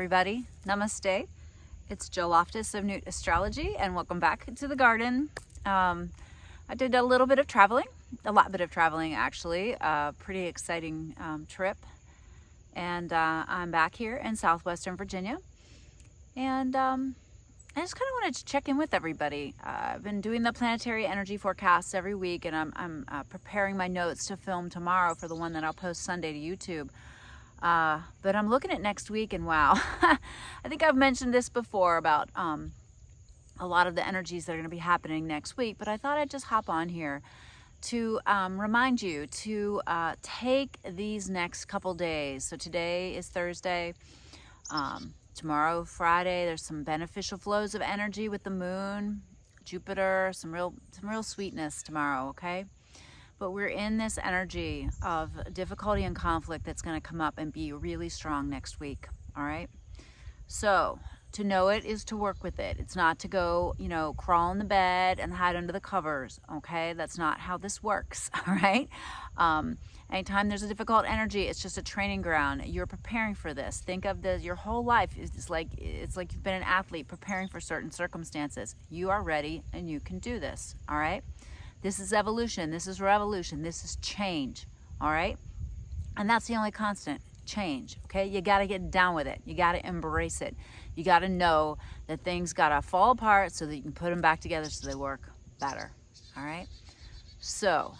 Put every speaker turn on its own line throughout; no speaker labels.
everybody. Namaste. It's Jill Loftus of Newt Astrology, and welcome back to the garden. I did a little bit of traveling, a lot bit of traveling actually, pretty exciting trip. And I'm back here in southwestern Virginia. And I just kind of wanted to check in with everybody. I've been doing the planetary energy forecasts every week, and I'm preparing my notes to film tomorrow for the one that I'll post Sunday to YouTube. But I'm looking at next week, and wow, I think I've mentioned this before about a lot of the energies that are going to be happening next week, but I thought I'd just hop on here to remind you to take these next couple days. So today is Thursday, tomorrow Friday, there's some beneficial flows of energy with the moon, Jupiter, some real sweetness tomorrow, okay? But we're in this energy of difficulty and conflict that's going to come up and be really strong next week, all right? So to know it is to work with it. It's not to go, crawl in the bed and hide under the covers, okay? That's not how this works, all right? Anytime there's a difficult energy, it's just a training ground. You're preparing for this. Think of this, your whole life is like, it's like you've been an athlete preparing for certain circumstances. You are ready and you can do this, all right? This is evolution, this is revolution, this is change, all right? And that's the only constant, change, okay? You gotta get down with it. You gotta embrace it. You gotta know that things gotta fall apart so that you can put them back together so they work better, all right? So,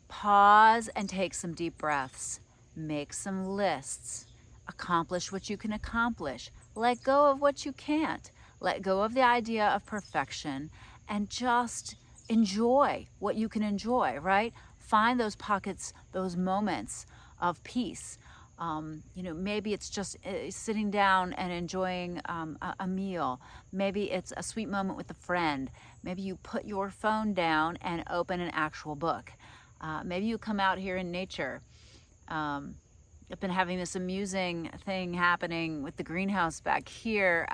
pause and take some deep breaths. Make some lists. Accomplish what you can accomplish. Let go of what you can't. Let go of the idea of perfection and just enjoy what you can enjoy, right? Find those pockets, those moments of peace. Maybe it's just sitting down and enjoying a meal. Maybe it's a sweet moment with a friend. Maybe you put your phone down and open an actual book. Maybe you come out here in nature. I've been having this amusing thing happening with the greenhouse back here.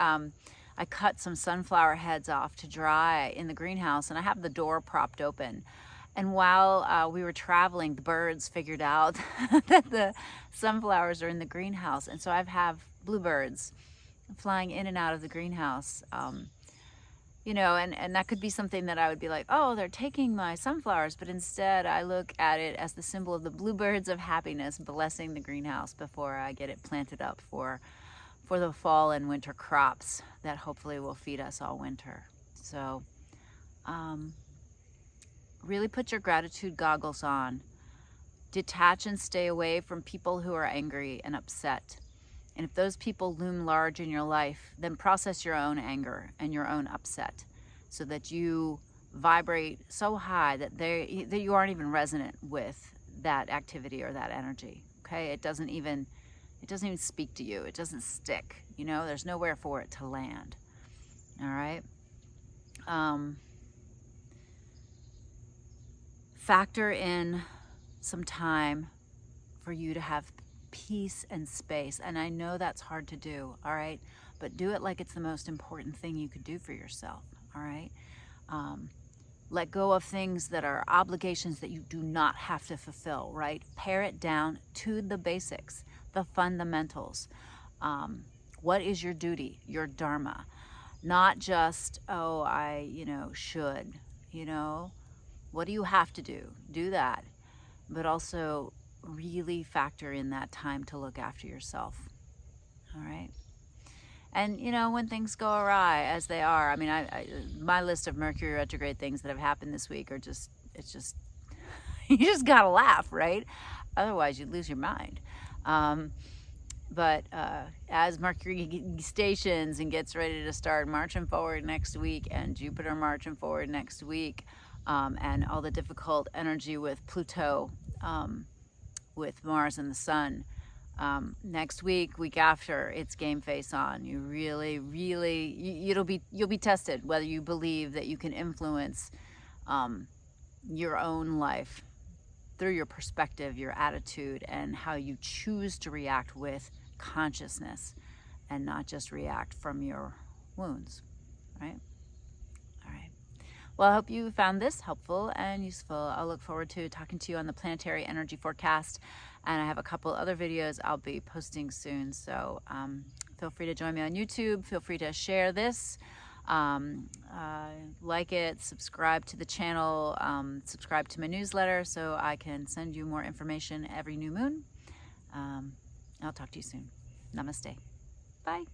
I cut some sunflower heads off to dry in the greenhouse, and I have the door propped open. And while we were traveling, the birds figured out that the sunflowers are in the greenhouse. And so I have bluebirds flying in and out of the greenhouse. And that could be something that I would be like, oh, they're taking my sunflowers. But instead, I look at it as the symbol of the bluebirds of happiness blessing the greenhouse before I get it planted up for the fall and winter crops that hopefully will feed us all winter. So really put your gratitude goggles on. Detach and stay away from people who are angry and upset. And if those people loom large in your life, then process your own anger and your own upset so that you vibrate so high that you aren't even resonant with that activity or that energy, okay? It doesn't even speak to you. It doesn't stick, there's nowhere for it to land, all right? Factor in some time for you to have peace and space. And I know that's hard to do, all right? But do it like it's the most important thing you could do for yourself, all right? Let go of things that are obligations that you do not have to fulfill, right? Pare it down to the basics, the fundamentals. What is your duty, your dharma? Not just, oh, I, should, What do you have to do? Do that. But also really factor in that time to look after yourself, all right? And, when things go awry, as they are, my list of Mercury Retrograde things that have happened this week are you just gotta laugh, right? Otherwise, you'd lose your mind. But as Mercury stations and gets ready to start marching forward next week, and Jupiter marching forward next week, and all the difficult energy with Pluto, with Mars and the Sun, next week after, it's game face on. You really, you'll be tested whether you believe that you can influence your own life through your perspective, your attitude, and how you choose to react with consciousness and not just react from your wounds, right? All right. Well, I hope you found this helpful and useful. I'll look forward to talking to you on the planetary energy forecast. And I have a couple other videos I'll be posting soon. So feel free to join me on YouTube. Feel free to share this. Like it, subscribe to the channel, subscribe to my newsletter so I can send you more information every new moon. I'll talk to you soon. Namaste. Bye.